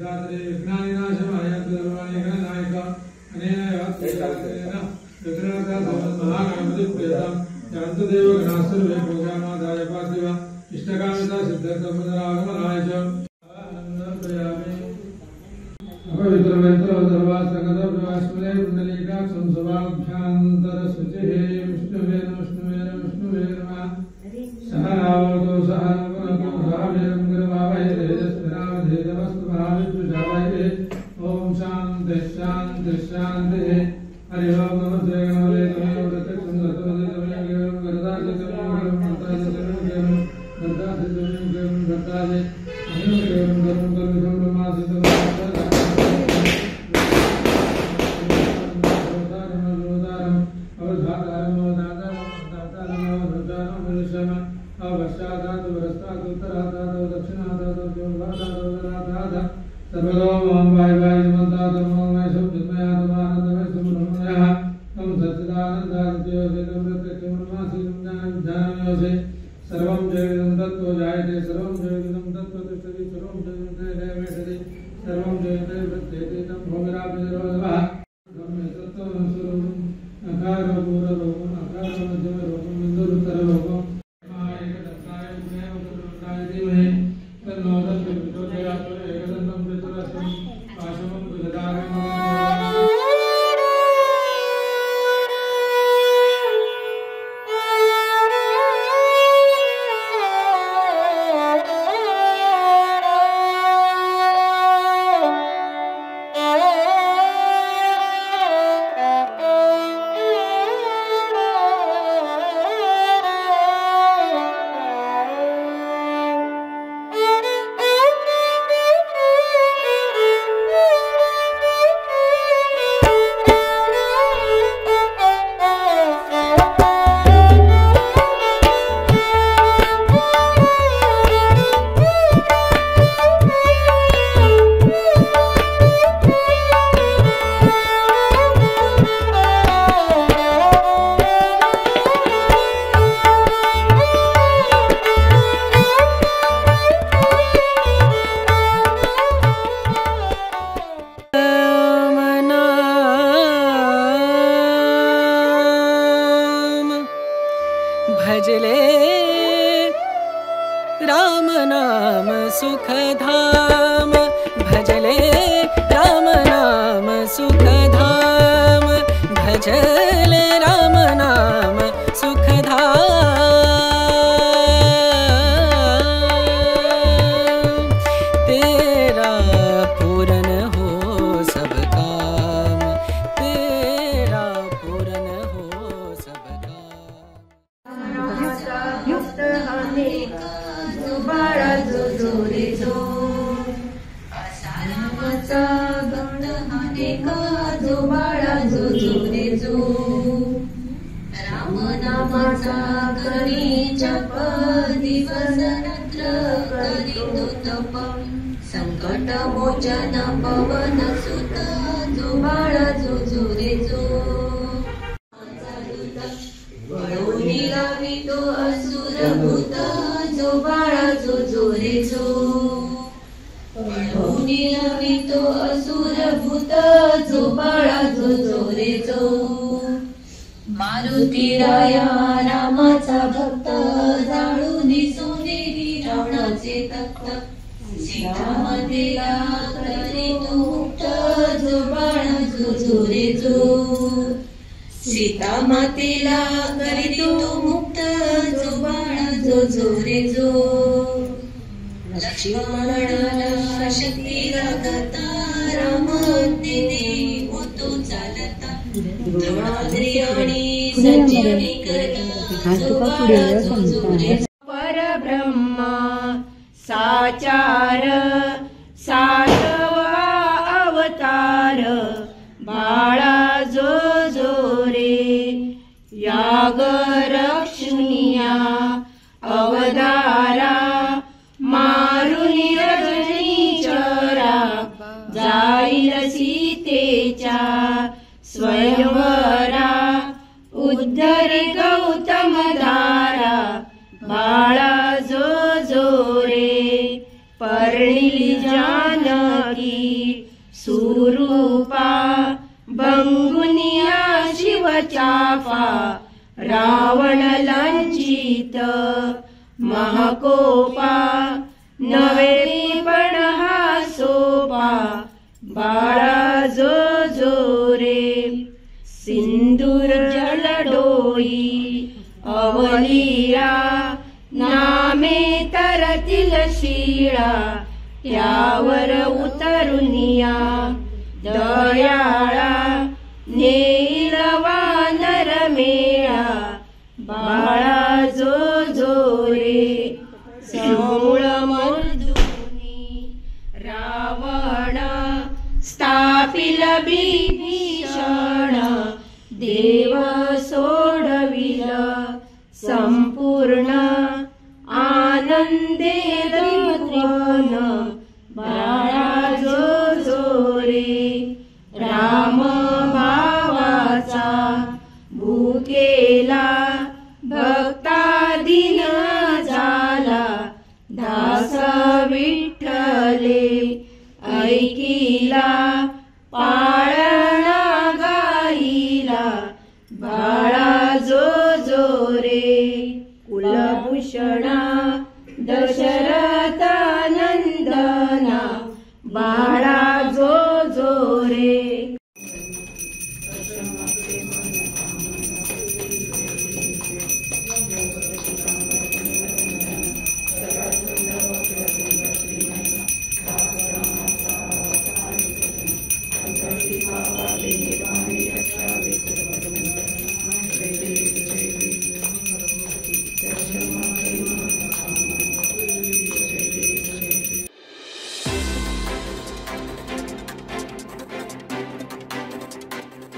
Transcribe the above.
वेदात्रे विज्ञानिनाशमाय सर्वाणि गणनायक अनेन यात्रेन विघ्नहर्ता महागणपति प्रियतां शान्तदेव गणासर्वे पूजामादाय पार्थिव इष्टकामिता सिद्धसम्पदरागमनाय च आनन्दप्रयामि अपवित्रमन्त्रो सर्वासकलप्रवास्मले पुण्डलीकाक्षं सभाभ्यान्तरशुचिः विष्णुवे नमः सहनावतु सहनवतु सहवीरं गुरुभावै तेजस्विनावधीतमस्तु महाविद्युषावै ॐ शान्तिः शान्तिः शान्तिः हरि ओं नमस्ते गणपते तमेव प्रत्यक्षं दत्तवते तमेव केवलं वरदास्य तमेव केवलं भक्तास्य तमेव केवलं वरदास्य तमेव केवलं भक्तास्य तमेव केवलं धर्मं कल्पितं ब्रह्मास्य तमेव सर्वं जगदं तत्त्वं जायते सर्वं जगदं तत्त्वं तिष्ठति सर्वं जगदं मेषति सर्वं जगदं प्रत्येते तं भोगराभिरोधः ब्रह्मे तत्त्वं स्वरूपम् अकारपूर्वरूपम् अकारमध्यमरूपं बिन्दुरुत्तररूपम् एकदन्ताय विद्महे वक्रतुण्डाय धीमहि तन्नो दन्ति प्रचोदयात् एकदन्तं प्रचोदयात् पाशवं भुजदारं भजले राम नाम सुखधाम भजले राम नाम सुखधाम भजले राम नाम सुखधाम तेरा पूरन हो सब काम तेरा पूरन हो सब युक्त अनेक बाळा जो जोरे जो असारामाचा गण अनेक जो बाळा जो जोरे जो राम नामाचा करी जप दिवस रात्र करी तप संकट मोचन पवन सुत जो बाळा जो जोरे जो निगामी तो असुर भूत जो बाळा जो जोरे जो निगामी तो असुर भूत जो बाळा जो जोरे जो मारुती राया रामाचा भक्त जाळून सोनेरी रावणाचे तख्त सीतामातेला करी तो मुक्त जो बाळा जो जोरे जो सीता मातेला करी तो मुक्त जो बाळा जो जोरे जो लक्ष्मणाला शक्ती लागता राम तिने होतो चालता द्रोणाद्री आणि संजीवनी करी जो बाळा जो जोरे परब्रह्मा साचार सातवा अवतार बाळा जो जोरे याग रक्षुनिया अवतारा मारुनी रजनी चरा जाईल सीतेच्या स्वयंवरा उद्धरी गौतम धारा बाळा जो जोरे पर्णिली सुरूपा बंगुनिया शिवचाफा रावण लंचित महाकोपा नवे पण हा सोपा बाळा जो जो रे सिंदूर जलडोई अवलिया नामे तरतील शिळा त्यावर उतरुनिया दयाळा नेईल वानर मेळा बाळा जो जो रे समूळ मर्दुनी रावण स्थापिल बिभीषण देव सोडविल संपूर्ण आनंदे त्रिभुवन बाळा जो जो रे राम भावाचा भूकेला भक्ताधीन झाला दास विठ्ठले ऐकिला पाळणा गाईला बाळा जो जो रे कुलभूषणा दशरथ नंदना बाळा